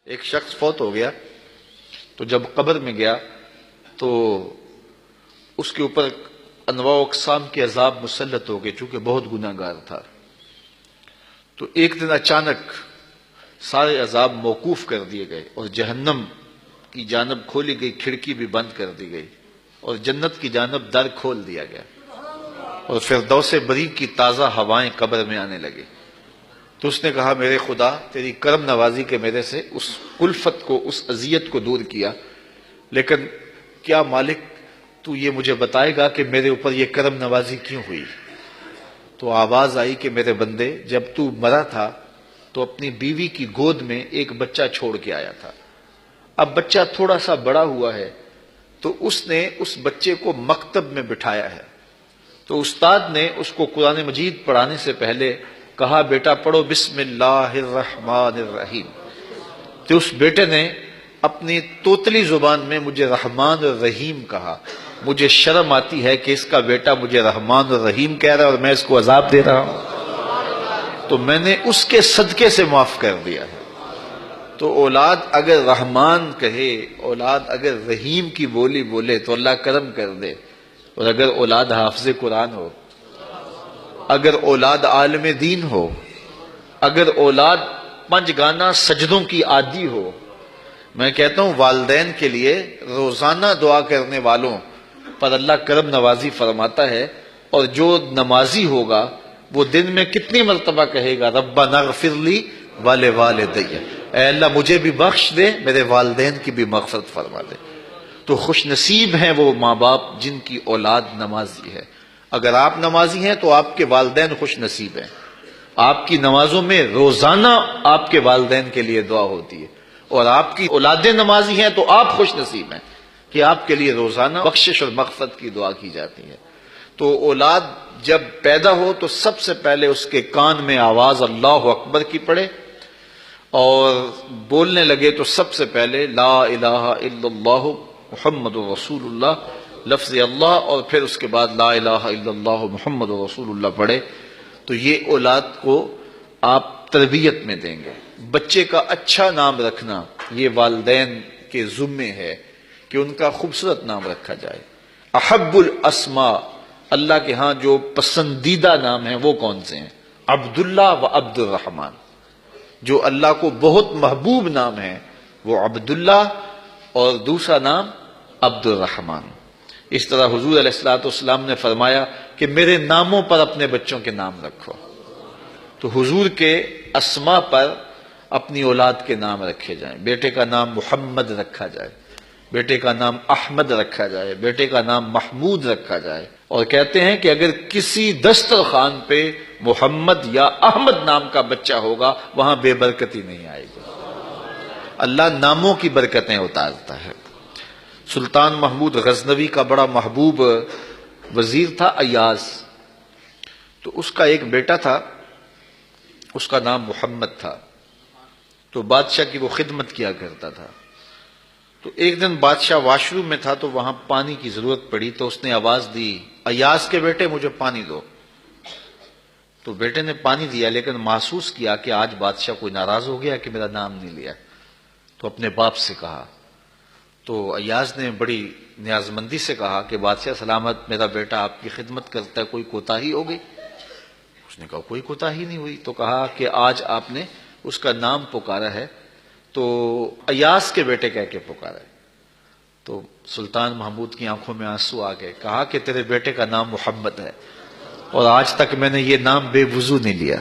ایک شخص فوت ہو گیا تو جب قبر میں گیا تو اس کے اوپر انواع و اقسام کے عذاب مسلط ہو گئے چونکہ بہت گناہ گار تھا. تو ایک دن اچانک سارے عذاب موقوف کر دیے گئے اور جہنم کی جانب کھولی گئی کھڑکی بھی بند کر دی گئی اور جنت کی جانب در کھول دیا گیا اور فردوس بری کی تازہ ہوائیں قبر میں آنے لگی. تو اس نے کہا میرے خدا تیری کرم نوازی کے میرے سے اس کلفت کو اس اذیت کو دور کیا، لیکن کیا مالک تو یہ مجھے بتائے گا کہ میرے اوپر یہ کرم نوازی کیوں ہوئی؟ تو آواز آئی کہ میرے بندے جب تو مرا تھا تو اپنی بیوی کی گود میں ایک بچہ چھوڑ کے آیا تھا. اب بچہ تھوڑا سا بڑا ہوا ہے تو اس نے اس بچے کو مکتب میں بٹھایا ہے. تو استاد نے اس کو قرآن مجید پڑھانے سے پہلے کہا بیٹا پڑھو بسم اللہ الرحمن الرحیم. تو اس بیٹے نے اپنی توتلی زبان میں مجھے رحمان الرحیم کہا. مجھے شرم آتی ہے کہ اس کا بیٹا مجھے رحمان الرحیم کہہ رہا ہے اور میں اس کو عذاب دے رہا ہوں. تو میں نے اس کے صدقے سے معاف کر دیا ہے. تو اولاد اگر رحمان کہے، اولاد اگر رحیم کی بولی بولے تو اللہ کرم کر دے. اور اگر اولاد حافظ قرآن ہو، اگر اولاد عالم دین ہو، اگر اولاد 5 گانا سجدوں کی عادی ہو، میں کہتا ہوں والدین کے لیے روزانہ دعا کرنے والوں پر اللہ کرم نوازی فرماتا ہے. اور جو نمازی ہوگا وہ دن میں کتنی مرتبہ کہے گا ربنا اغفر لی ولوالدی، اے اللہ مجھے بھی بخش دے، میرے والدین کی بھی مغفرت فرما دے. تو خوش نصیب ہیں وہ ماں باپ جن کی اولاد نمازی ہے. اگر آپ نمازی ہیں تو آپ کے والدین خوش نصیب ہیں. آپ کی نمازوں میں روزانہ آپ کے والدین کے لیے دعا ہوتی ہے، اور آپ کی اولادیں نمازی ہیں تو آپ خوش نصیب ہیں کہ آپ کے لیے روزانہ بخشش اور مغفرت کی دعا کی جاتی ہے. تو اولاد جب پیدا ہو تو سب سے پہلے اس کے کان میں آواز اللہ اکبر کی پڑے اور بولنے لگے تو سب سے پہلے لا الہ الا اللہ محمد رسول اللہ لفظ اللہ، اور پھر اس کے بعد لا الہ الا اللہ محمد رسول اللہ پڑھے. تو یہ اولاد کو آپ تربیت میں دیں گے. بچے کا اچھا نام رکھنا یہ والدین کے ذمے ہے کہ ان کا خوبصورت نام رکھا جائے. احب الاسماء، اللہ کے ہاں جو پسندیدہ نام ہیں وہ کون سے ہیں؟ عبداللہ و عبد الرحمن. جو اللہ کو بہت محبوب نام ہے وہ عبداللہ اور دوسرا نام عبد الرحمن. اس طرح حضور علیہ السلام نے فرمایا کہ میرے ناموں پر اپنے بچوں کے نام رکھو. تو حضور کے اسماء پر اپنی اولاد کے نام رکھے جائیں. بیٹے کا نام محمد رکھا جائے، بیٹے کا نام احمد رکھا جائے، بیٹے کا نام محمود رکھا جائے. اور کہتے ہیں کہ اگر کسی دسترخوان پہ محمد یا احمد نام کا بچہ ہوگا وہاں بے برکتی نہیں آئے گی. اللہ ناموں کی برکتیں اتارتا ہے. سلطان محمود غزنوی کا بڑا محبوب وزیر تھا ایاز. تو اس کا ایک بیٹا تھا، اس کا نام محمد تھا. تو بادشاہ کی وہ خدمت کیا کرتا تھا. تو ایک دن بادشاہ واش روم میں تھا تو وہاں پانی کی ضرورت پڑی. تو اس نے آواز دی ایاز کے بیٹے مجھے پانی دو. تو بیٹے نے پانی دیا لیکن محسوس کیا کہ آج بادشاہ کوئی ناراض ہو گیا کہ میرا نام نہیں لیا. تو اپنے باپ سے کہا. تو ایاز نے بڑی نیازمندی سے کہا کہ بادشاہ سلامت، میرا بیٹا آپ کی خدمت کرتا ہے، کوئی کوتاہی ہو گئی؟ اس نے کہا کوئی کوتاہی نہیں ہوئی. تو کہا کہ آج آپ نے اس کا نام پکارا ہے تو ایاز کے بیٹے کہہ کے پکارا ہے. تو سلطان محمود کی آنکھوں میں آنسو آ گئے. کہا کہ تیرے بیٹے کا نام محمد ہے اور آج تک میں نے یہ نام بے وضو نہیں لیا.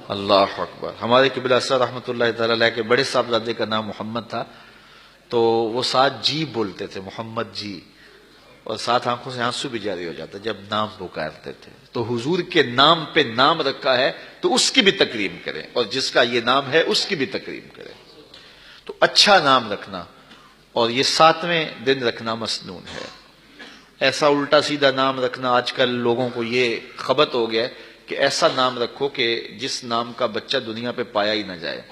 اللہ اکبر. ہمارے قبلہ سر رحمۃ اللہ تعالی علیہ کے بڑے صاحبزادے کا نام محمد تھا تو وہ ساتھ جی بولتے تھے، محمد جی، اور ساتھ آنکھوں سے آنسو بھی جاری ہو جاتا جب نام پکارتے تھے. تو حضور کے نام پہ نام رکھا ہے تو اس کی بھی تکریم کریں، اور جس کا یہ نام ہے اس کی بھی تکریم کریں. تو اچھا نام رکھنا اور یہ 7ویں دن رکھنا مسنون ہے. ایسا الٹا سیدھا نام رکھنا آج کل لوگوں کو یہ خبط ہو گیا کہ ایسا نام رکھو کہ جس نام کا بچہ دنیا پہ پایا ہی نہ جائے.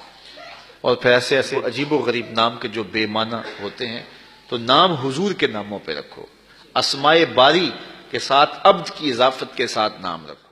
اور پھر ایسے ایسے عجیب و غریب نام کے جو بے معنی ہوتے ہیں. تو نام حضور کے ناموں پہ رکھو. اسماء باری کے ساتھ عبد کی اضافت کے ساتھ نام رکھو.